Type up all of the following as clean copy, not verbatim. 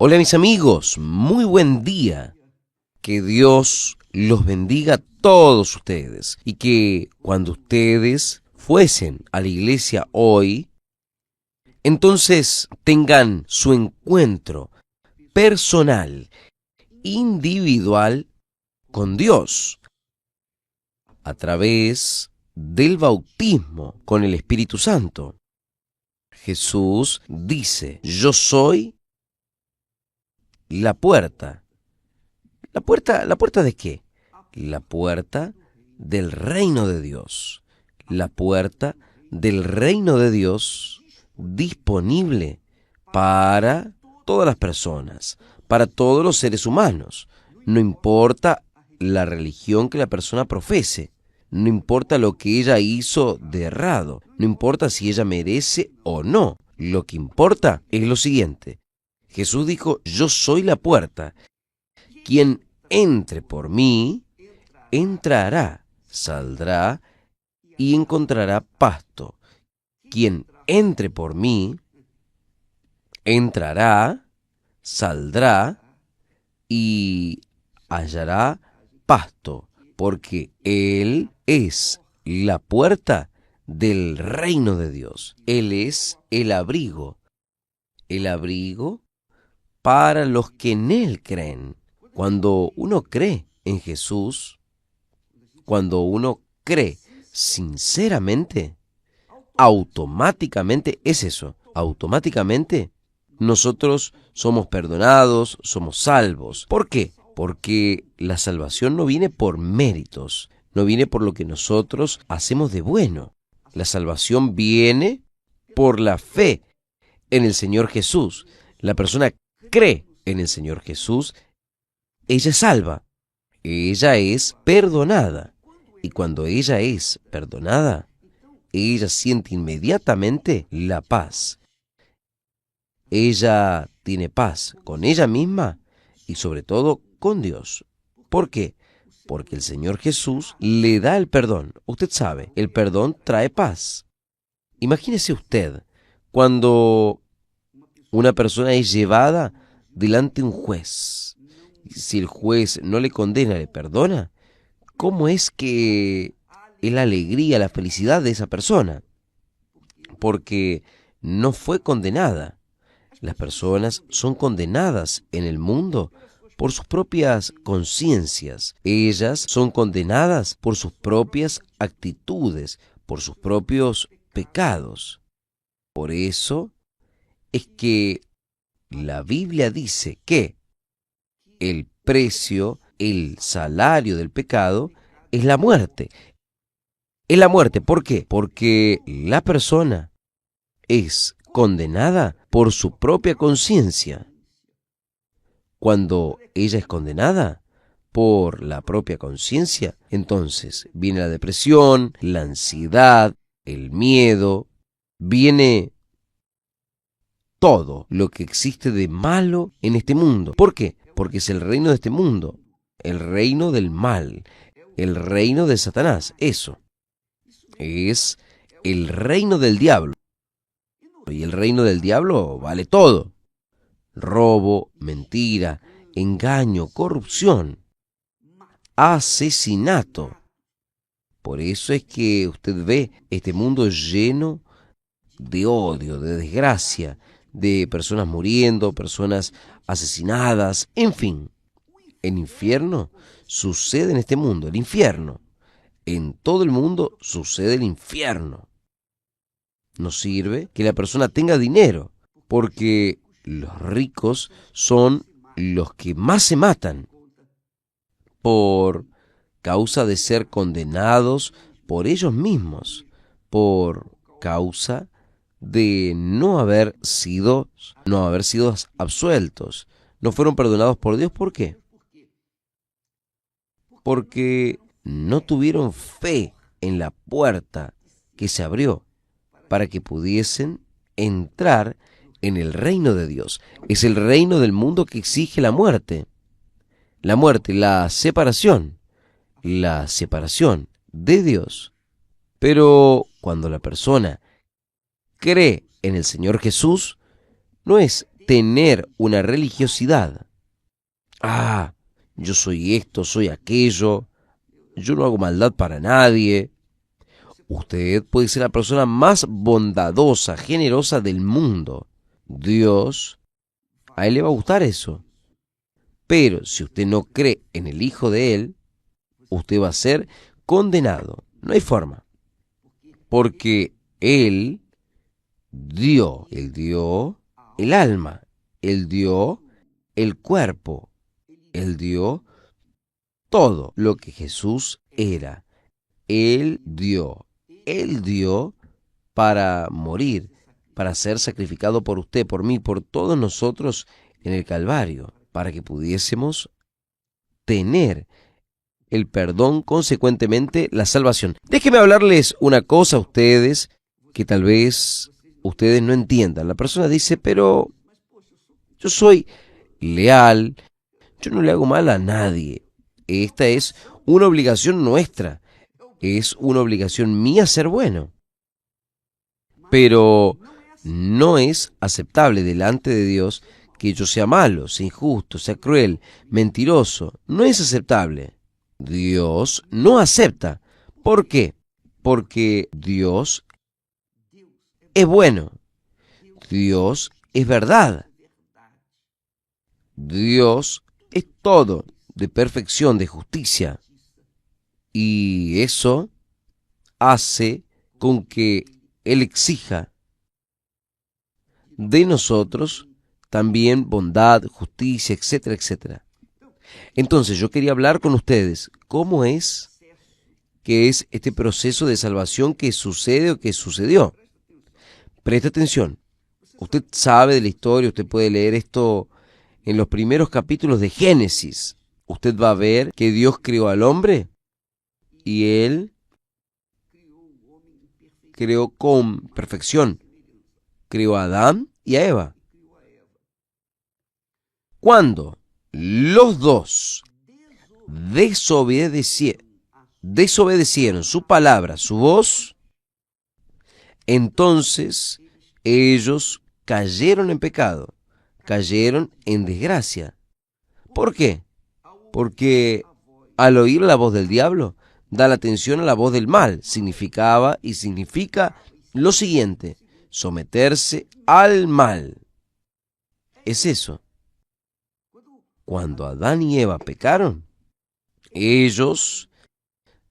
Hola mis amigos, muy buen día. Que Dios los bendiga a todos ustedes y que cuando ustedes fuesen a la iglesia hoy, entonces tengan su encuentro personal, individual con Dios a través del bautismo con el Espíritu Santo. Jesús dice, yo soy la puerta. ¿La puerta de qué? La puerta del reino de Dios. La puerta del reino de Dios disponible para todas las personas, para todos los seres humanos. No importa la religión que la persona profese, no importa lo que ella hizo de errado, no importa si ella merece o no. Lo que importa es lo siguiente. Jesús dijo, yo soy la puerta. Quien entre por mí, entrará, saldrá y encontrará pasto. Quien entre por mí, entrará, saldrá y hallará pasto, porque Él es la puerta del reino de Dios. Él es el abrigo para los que en Él creen. Cuando uno cree en Jesús, cuando uno cree sinceramente, automáticamente es eso, automáticamente nosotros somos perdonados, somos salvos. ¿Por qué? Porque la salvación no viene por méritos, no viene por lo que nosotros hacemos de bueno. La salvación viene por la fe en el Señor Jesús. La persona cree en el Señor Jesús, ella es salva, ella es perdonada. Y cuando ella es perdonada, ella siente inmediatamente la paz. Ella tiene paz con ella misma y sobre todo con Dios. ¿Por qué? Porque el Señor Jesús le da el perdón. Usted sabe, el perdón trae paz. Imagínese usted cuando una persona es llevada delante de un juez. Si el juez no le condena, le perdona, ¿cómo es que es la alegría, la felicidad de esa persona? Porque no fue condenada. Las personas son condenadas en el mundo por sus propias conciencias. Ellas son condenadas por sus propias actitudes, por sus propios pecados. Por eso es que la Biblia dice que el precio, el salario del pecado es la muerte. Es la muerte, ¿por qué? Porque la persona es condenada por su propia conciencia. Cuando ella es condenada por la propia conciencia, entonces viene la depresión, la ansiedad, el miedo, viene todo lo que existe de malo en este mundo. ¿Por qué? Porque es el reino de este mundo, el reino del mal, el reino de Satanás. Eso es el reino del diablo. Y el reino del diablo vale todo. Robo, mentira, engaño, corrupción, asesinato. Por eso es que usted ve este mundo lleno de odio, de desgracia, de personas muriendo, personas asesinadas, en fin. El infierno sucede en este mundo, el infierno. En todo el mundo sucede el infierno. No sirve que la persona tenga dinero, porque los ricos son los que más se matan por causa de ser condenados por ellos mismos, por causa de no haber sido absueltos, no fueron perdonados por Dios. ¿Por qué? Porque no tuvieron fe en la puerta que se abrió para que pudiesen entrar en el reino de Dios. Es el reino del mundo que exige la muerte, la separación de Dios. Pero cuando la persona cree en el Señor Jesús, no es tener una religiosidad. Ah, yo soy esto, soy aquello, yo no hago maldad para nadie. Usted puede ser la persona más bondadosa, generosa del mundo. Dios, a él le va a gustar eso. Pero si usted no cree en el Hijo de él, usted va a ser condenado. No hay forma. Porque él él dio el alma, él dio el cuerpo, él dio todo lo que Jesús era. Él dio para morir, para ser sacrificado por usted, por mí, por todos nosotros en el Calvario, para que pudiésemos tener el perdón, consecuentemente la salvación. Déjenme hablarles una cosa a ustedes que tal vez ustedes no entiendan. La persona dice, pero yo soy leal, yo no le hago mal a nadie. Esta es una obligación nuestra, es una obligación mía ser bueno. Pero no es aceptable delante de Dios que yo sea malo, sea injusto, sea cruel, mentiroso. No es aceptable. Dios no acepta. ¿Por qué? Porque Dios es bueno. Dios es verdad. Dios es todo, de perfección, de justicia. Y eso hace con que Él exija de nosotros también bondad, justicia, etcétera, etcétera. Entonces yo quería hablar con ustedes, ¿cómo es que es este proceso de salvación que sucede o que sucedió? Preste atención. Usted sabe de la historia, usted puede leer esto en los primeros capítulos de Génesis. Usted va a ver que Dios creó al hombre y Él creó con perfección. Creó a Adán y a Eva. Cuando los dos desobedecieron su palabra, su voz, entonces ellos cayeron en pecado, cayeron en desgracia. ¿Por qué? Porque al oír la voz del diablo, da la atención a la voz del mal. Significaba y significa lo siguiente: someterse al mal. Es eso. Cuando Adán y Eva pecaron, ellos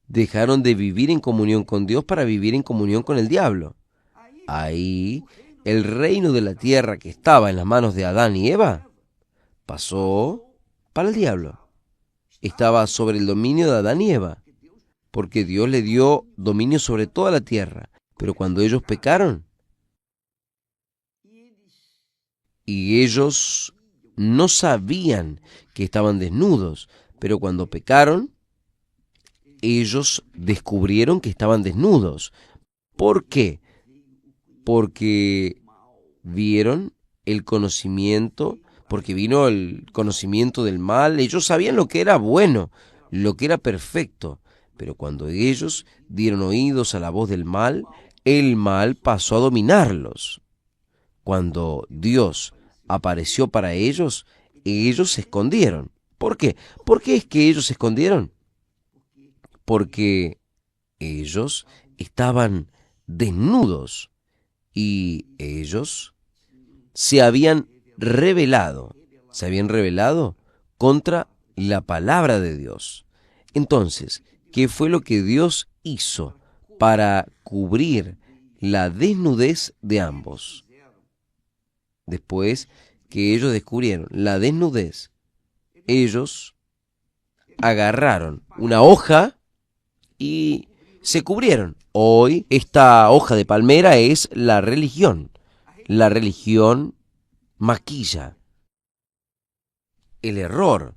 dejaron de vivir en comunión con Dios para vivir en comunión con el diablo. Ahí, el reino de la tierra que estaba en las manos de Adán y Eva pasó para el diablo. Estaba sobre el dominio de Adán y Eva, porque Dios le dio dominio sobre toda la tierra. Pero cuando ellos pecaron, y ellos no sabían que estaban desnudos, pero cuando pecaron, ellos descubrieron que estaban desnudos. ¿Por qué? Porque vieron el conocimiento, porque vino el conocimiento del mal. Ellos sabían lo que era bueno, lo que era perfecto, pero cuando ellos dieron oídos a la voz del mal, el mal pasó a dominarlos. Cuando Dios apareció para ellos se escondieron. ¿Por qué? ¿Por qué es que ellos se escondieron? Porque ellos estaban desnudos y ellos se habían rebelado contra la palabra de Dios. Entonces, ¿qué fue lo que Dios hizo para cubrir la desnudez de ambos? Después que ellos descubrieron la desnudez, ellos agarraron una hoja y se cubrieron. Hoy esta hoja de palmera es la religión. La religión maquilla el error,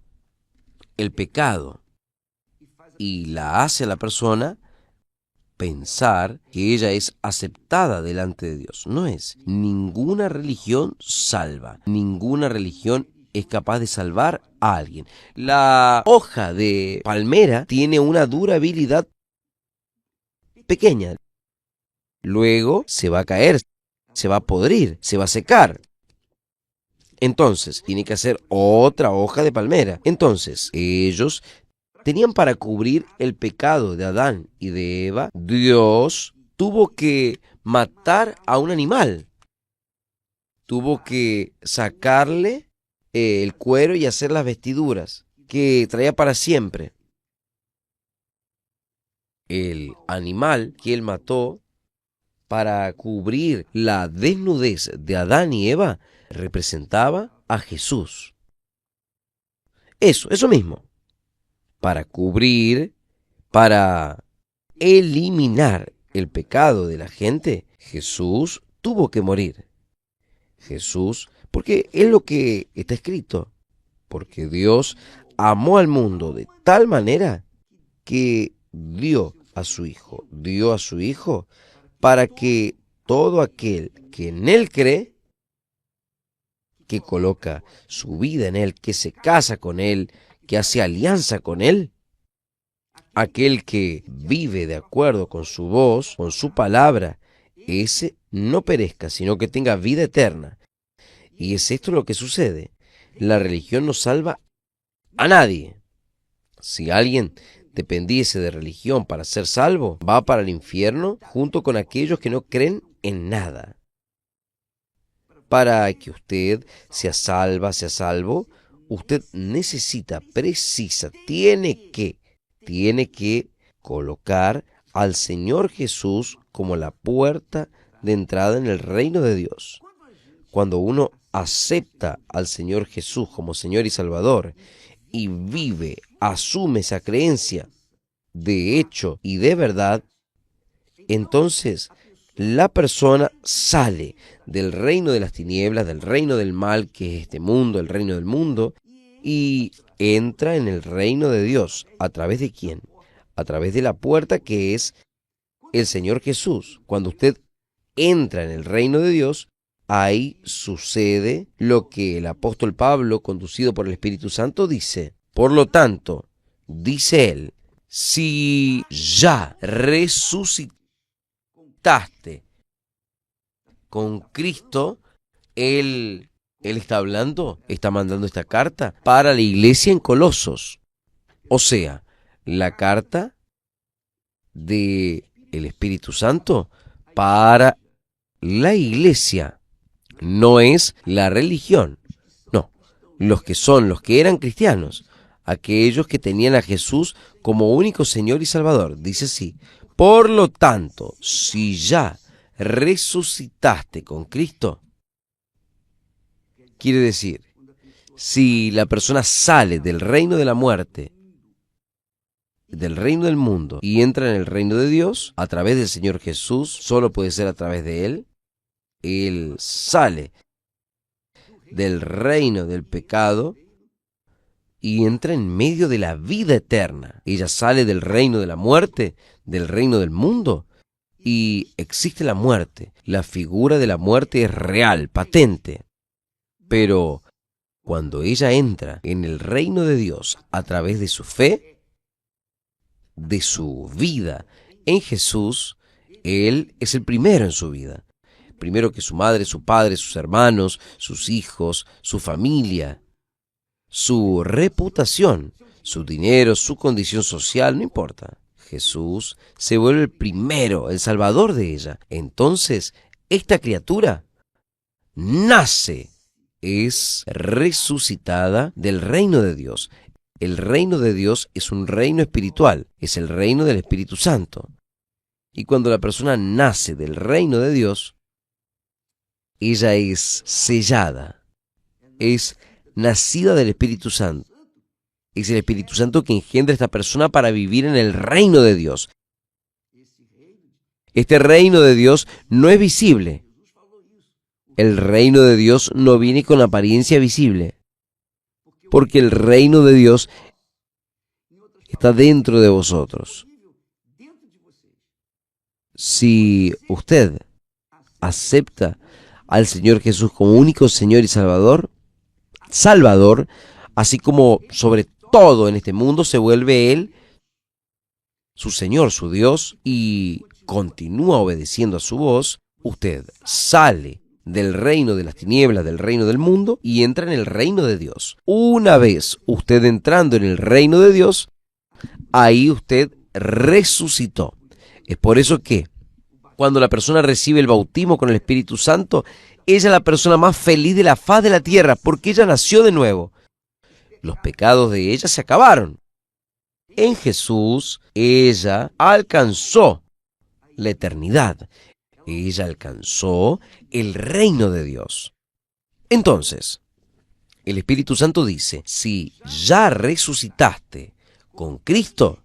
el pecado, y la hace a la persona pensar que ella es aceptada delante de Dios. No es. Ninguna religión salva. Ninguna religión es capaz de salvar a alguien. La hoja de palmera tiene una durabilidad pequeña. Luego se va a caer, se va a podrir, se va a secar. Entonces, tiene que hacer otra hoja de palmera. Entonces, ellos tenían para cubrir el pecado de Adán y de Eva. Dios tuvo que matar a un animal. Tuvo que sacarle el cuero y hacer las vestiduras que traía para siempre. El animal que él mató para cubrir la desnudez de Adán y Eva representaba a Jesús. Eso mismo. Para cubrir, para eliminar el pecado de la gente, Jesús tuvo que morir. Jesús, porque es lo que está escrito, porque Dios amó al mundo de tal manera que dio a su Hijo para que todo aquel que en Él cree, que coloca su vida en Él, que se casa con Él, que hace alianza con Él, aquel que vive de acuerdo con su voz, con su palabra, ese no perezca, sino que tenga vida eterna. Y es esto lo que sucede. La religión no salva a nadie. Si alguien dependiese de religión para ser salvo, va para el infierno junto con aquellos que no creen en nada. Para que usted sea salvo, usted tiene que colocar al Señor Jesús como la puerta de entrada en el reino de Dios. Cuando uno acepta al Señor Jesús como Señor y Salvador y asume esa creencia de hecho y de verdad, entonces la persona sale del reino de las tinieblas, del reino del mal, que es este mundo, el reino del mundo, y entra en el reino de Dios. ¿A través de quién? A través de la puerta que es el Señor Jesús. Cuando usted entra en el reino de Dios, ahí sucede lo que el apóstol Pablo, conducido por el Espíritu Santo, dice. Por lo tanto, dice él, si ya resucitaste con Cristo, él está hablando, está mandando esta carta para la iglesia en Colosos. O sea, la carta del Espíritu Santo para la iglesia. No es la religión, no, los que eran cristianos, aquellos que tenían a Jesús como único Señor y Salvador. Dice así, por lo tanto, si ya resucitaste con Cristo, quiere decir, si la persona sale del reino de la muerte, del reino del mundo, y entra en el reino de Dios, a través del Señor Jesús, solo puede ser a través de Él sale del reino del pecado y entra en medio de la vida eterna. Ella sale del reino de la muerte, del reino del mundo, y existe la muerte. La figura de la muerte es real, patente. Pero cuando ella entra en el reino de Dios a través de su fe, de su vida en Jesús, Él es el primero en su vida. Primero que su madre, su padre, sus hermanos, sus hijos, su familia, su reputación, su dinero, su condición social, no importa. Jesús se vuelve el primero, el salvador de ella. Entonces, esta criatura nace, es resucitada del reino de Dios. El reino de Dios es un reino espiritual, es el reino del Espíritu Santo. Y cuando la persona nace del reino de Dios, ella es sellada, es nacida del Espíritu Santo. Es el Espíritu Santo que engendra a esta persona para vivir en el reino de Dios. Este reino de Dios no es visible. El reino de Dios no viene con apariencia visible, porque el reino de Dios está dentro de vosotros. Si usted acepta al Señor Jesús como único Señor y Salvador, así como sobre todo en este mundo se vuelve Él su Señor, su Dios, y continúa obedeciendo a su voz, usted sale del reino de las tinieblas, del reino del mundo, y entra en el reino de Dios. Una vez usted entrando en el reino de Dios, ahí usted resucitó. Es por eso que cuando la persona recibe el bautismo con el Espíritu Santo, ella es la persona más feliz de la faz de la tierra, porque ella nació de nuevo. Los pecados de ella se acabaron. En Jesús, ella alcanzó la eternidad. Ella alcanzó el reino de Dios. Entonces, el Espíritu Santo dice, si ya resucitaste con Cristo,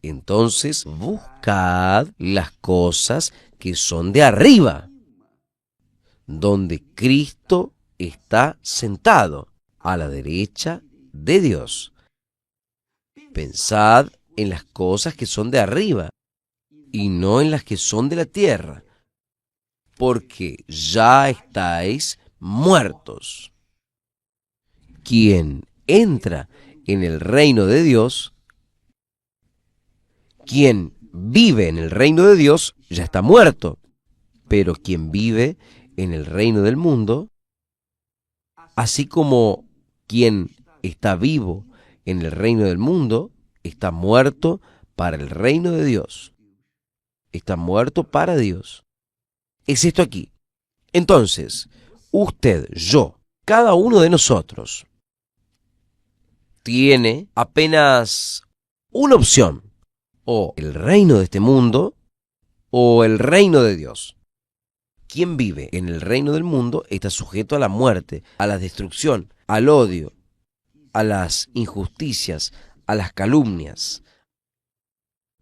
entonces buscad las cosas que son de arriba, donde Cristo está sentado a la derecha de Dios. Pensad en las cosas que son de arriba y no en las que son de la tierra, porque ya estáis muertos. Quien entra en el reino de Dios, quien vive en el reino de Dios, ya está muerto. Pero quien vive en el reino del mundo, así como quien está vivo en el reino del mundo, está muerto para el reino de Dios. Está muerto para Dios. Es esto aquí. Entonces, usted, yo, cada uno de nosotros, tiene apenas una opción. O el reino de este mundo, o el reino de Dios. Quien vive en el reino del mundo está sujeto a la muerte, a la destrucción, al odio, a las injusticias, a las calumnias,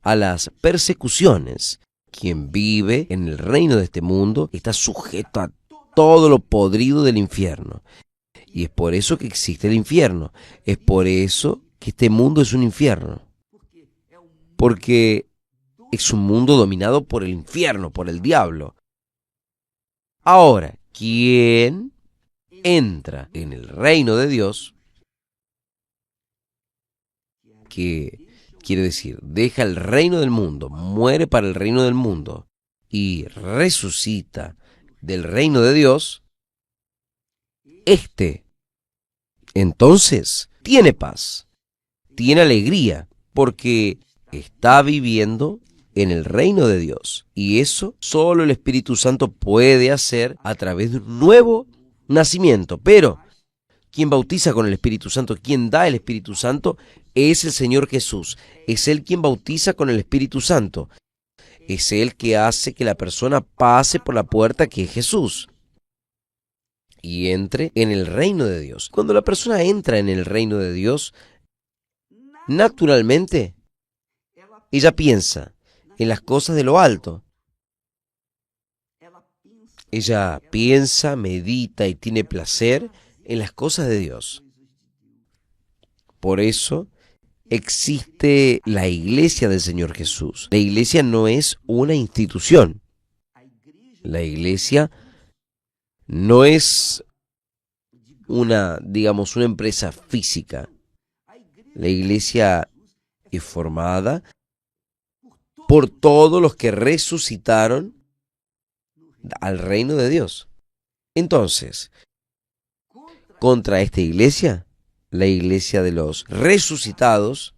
a las persecuciones. Quien vive en el reino de este mundo está sujeto a todo lo podrido del infierno. Y es por eso que existe el infierno. Es por eso que este mundo es un infierno. Porque es un mundo dominado por el infierno, por el diablo. Ahora, ¿quién entra en el reino de Dios? Que quiere decir, deja el reino del mundo, muere para el reino del mundo y resucita del reino de Dios. Entonces, tiene paz, tiene alegría, porque está viviendo en el reino de Dios. Y eso solo el Espíritu Santo puede hacer a través de un nuevo nacimiento. Pero quien bautiza con el Espíritu Santo, quien da el Espíritu Santo, es el Señor Jesús. Es Él quien bautiza con el Espíritu Santo. Es Él que hace que la persona pase por la puerta que es Jesús y entre en el reino de Dios. Cuando la persona entra en el reino de Dios, naturalmente, ella piensa en las cosas de lo alto. Ella piensa, medita y tiene placer en las cosas de Dios. Por eso existe la iglesia del Señor Jesús. La iglesia no es una institución. La iglesia no es una empresa física. La iglesia es formada por todos los que resucitaron al reino de Dios. Entonces, contra esta iglesia, la iglesia de los resucitados,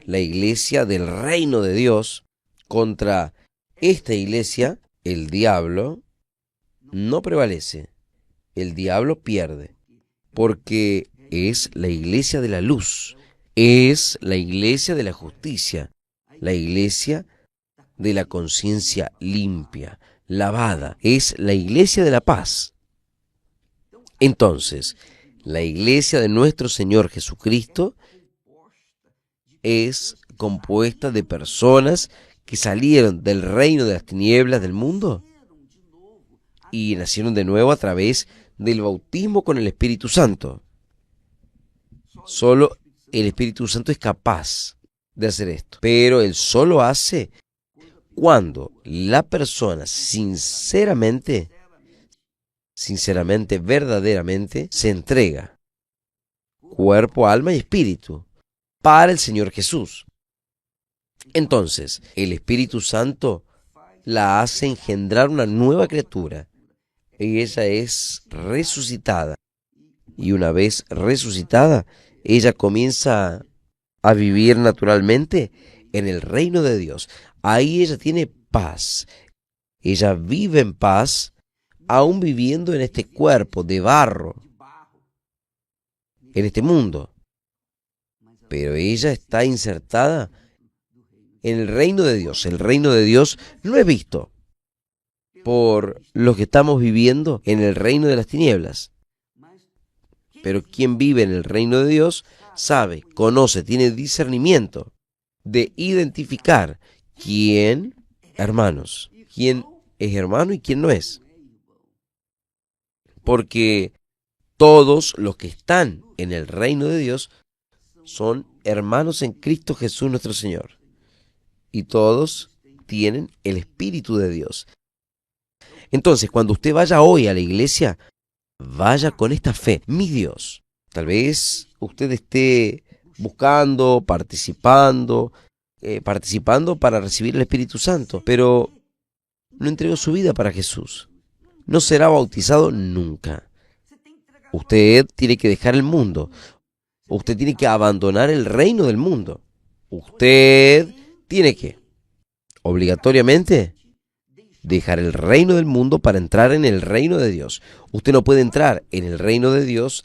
la iglesia del reino de Dios, contra esta iglesia, el diablo no prevalece. El diablo pierde, porque es la iglesia de la luz, es la iglesia de la justicia, la iglesia de la conciencia limpia, lavada, es la iglesia de la paz. Entonces, la iglesia de nuestro Señor Jesucristo es compuesta de personas que salieron del reino de las tinieblas del mundo y nacieron de nuevo a través del bautismo con el Espíritu Santo. Solo el Espíritu Santo es capaz de hacer esto, pero Él solo hace cuando la persona sinceramente, verdaderamente, se entrega, cuerpo, alma y espíritu, para el Señor Jesús. Entonces, el Espíritu Santo la hace engendrar una nueva criatura. Y ella es resucitada. Y una vez resucitada, ella comienza a vivir naturalmente en el reino de Dios. Ahí ella tiene paz. Ella vive en paz, aún viviendo en este cuerpo de barro, en este mundo. Pero ella está insertada en el reino de Dios. El reino de Dios no es visto por los que estamos viviendo en el reino de las tinieblas. Pero quien vive en el reino de Dios sabe, conoce, tiene discernimiento de identificar quién, hermanos, quién es hermano y quién no es. Porque todos los que están en el reino de Dios son hermanos en Cristo Jesús nuestro Señor. Y todos tienen el Espíritu de Dios. Entonces, cuando usted vaya hoy a la iglesia, vaya con esta fe. Mi Dios, tal vez usted esté buscando, participando para recibir el Espíritu Santo, pero no entregó su vida para Jesús. No será bautizado nunca. Usted tiene que dejar el mundo. Usted tiene que abandonar el reino del mundo. Usted tiene que, obligatoriamente, dejar el reino del mundo para entrar en el reino de Dios. Usted no puede entrar en el reino de Dios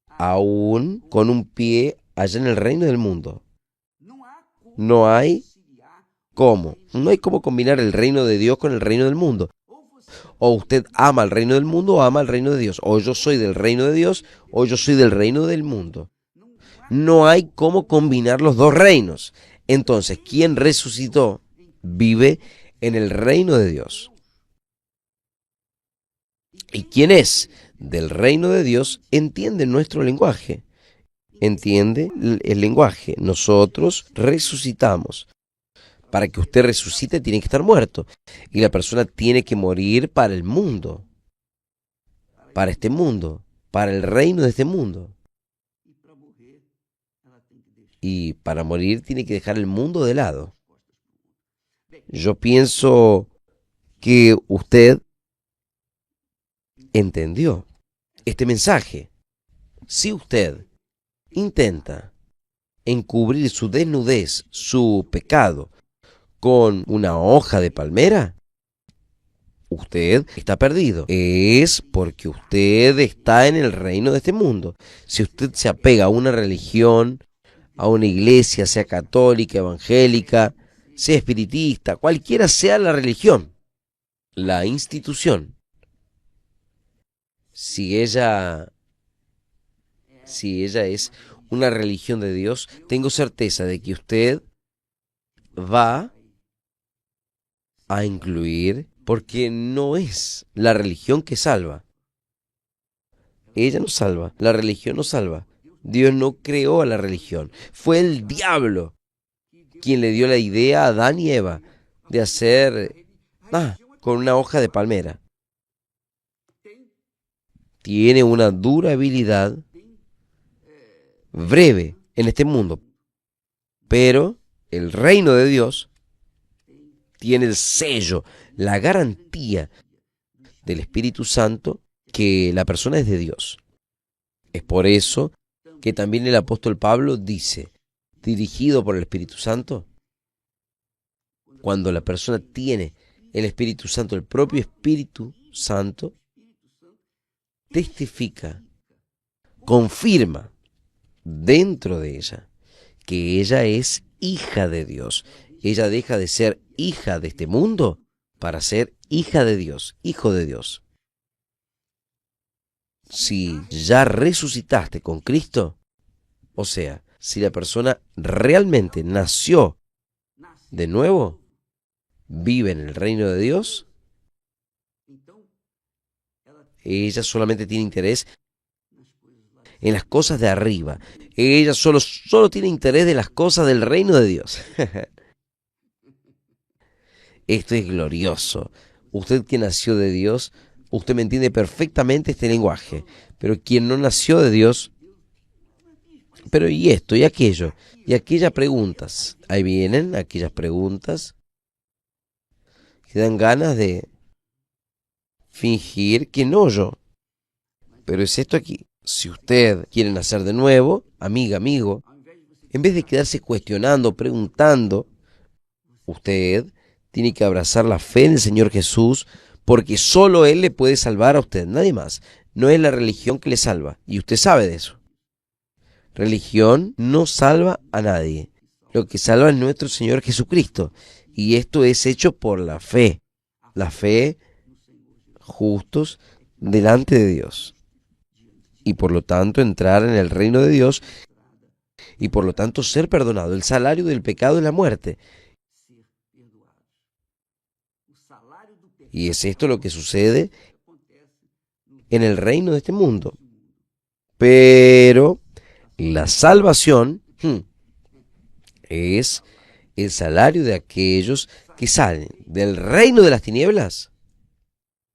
aún con un pie allá en el reino del mundo. No hay cómo. No hay cómo combinar el reino de Dios con el reino del mundo. O usted ama el reino del mundo o ama el reino de Dios. O yo soy del reino de Dios o yo soy del reino del mundo. No hay cómo combinar los dos reinos. Entonces, quien resucitó vive en el reino de Dios. Y quien es del reino de Dios entiende nuestro lenguaje. Entiende el lenguaje. Nosotros resucitamos. Para que usted resucite tiene que estar muerto. Y la persona tiene que morir para el mundo. Para este mundo. Para el reino de este mundo. Y para morir tiene que dejar el mundo de lado. Yo pienso que usted entendió este mensaje. Si usted intenta encubrir su desnudez, su pecado, con una hoja de palmera, usted está perdido. Es porque usted está en el reino de este mundo. Si usted se apega a una religión, a una iglesia, sea católica, evangélica, sea espiritista, cualquiera sea la religión, la institución, si ella es una religión de Dios, tengo certeza de que usted va a incluir, porque no es la religión que salva. Ella no salva, la religión no salva. Dios no creó a la religión. Fue el diablo quien le dio la idea a Adán y Eva de hacer con una hoja de palmera. Tiene una durabilidad breve en este mundo, pero el reino de Dios tiene el sello, la garantía del Espíritu Santo que la persona es de Dios. Es por eso que también el apóstol Pablo dice, dirigido por el Espíritu Santo, cuando la persona tiene el Espíritu Santo, el propio Espíritu Santo, testifica, confirma dentro de ella que ella es hija de Dios. Ella deja de ser hija de este mundo para ser hija de Dios, hijo de Dios. Si ya resucitaste con Cristo, o sea, si la persona realmente nació de nuevo, vive en el reino de Dios, ella solamente tiene interés en las cosas de arriba. Ella solo tiene interés de las cosas del reino de Dios. Esto es glorioso. Usted que nació de Dios, usted me entiende perfectamente este lenguaje. Pero quien no nació de Dios, pero y esto, y aquello, y aquellas preguntas. Ahí vienen aquellas preguntas. que dan ganas de fingir que no yo. Pero es esto aquí. Si usted quiere nacer de nuevo, amiga, amigo, en vez de quedarse cuestionando, preguntando, usted tiene que abrazar la fe en el Señor Jesús, porque solo Él le puede salvar a usted, nadie más. No es la religión que le salva, y usted sabe de eso. Religión no salva a nadie. Lo que salva es nuestro Señor Jesucristo, y esto es hecho por la fe justos delante de Dios, y por lo tanto entrar en el reino de Dios, y por lo tanto ser perdonado. El salario del pecado es la muerte. Y es esto lo que sucede en el reino de este mundo. Pero la salvación es el salario de aquellos que salen del reino de las tinieblas,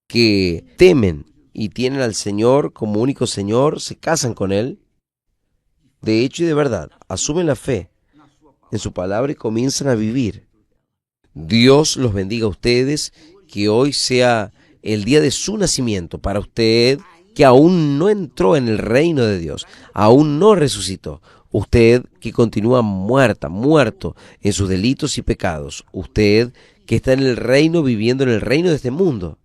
que temen y tienen al Señor como único Señor, se casan con Él, de hecho y de verdad, asumen la fe en su palabra y comienzan a vivir. Dios los bendiga a ustedes, que hoy sea el día de su nacimiento para usted, que aún no entró en el reino de Dios, aún no resucitó. Usted que continúa muerto en sus delitos y pecados. Usted que está en el reino, viviendo en el reino de este mundo.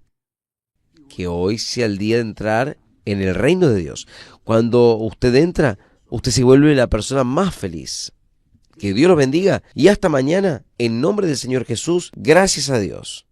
Que hoy sea el día de entrar en el reino de Dios. Cuando usted entra, usted se vuelve la persona más feliz. Que Dios los bendiga y hasta mañana, en nombre del Señor Jesús, gracias a Dios.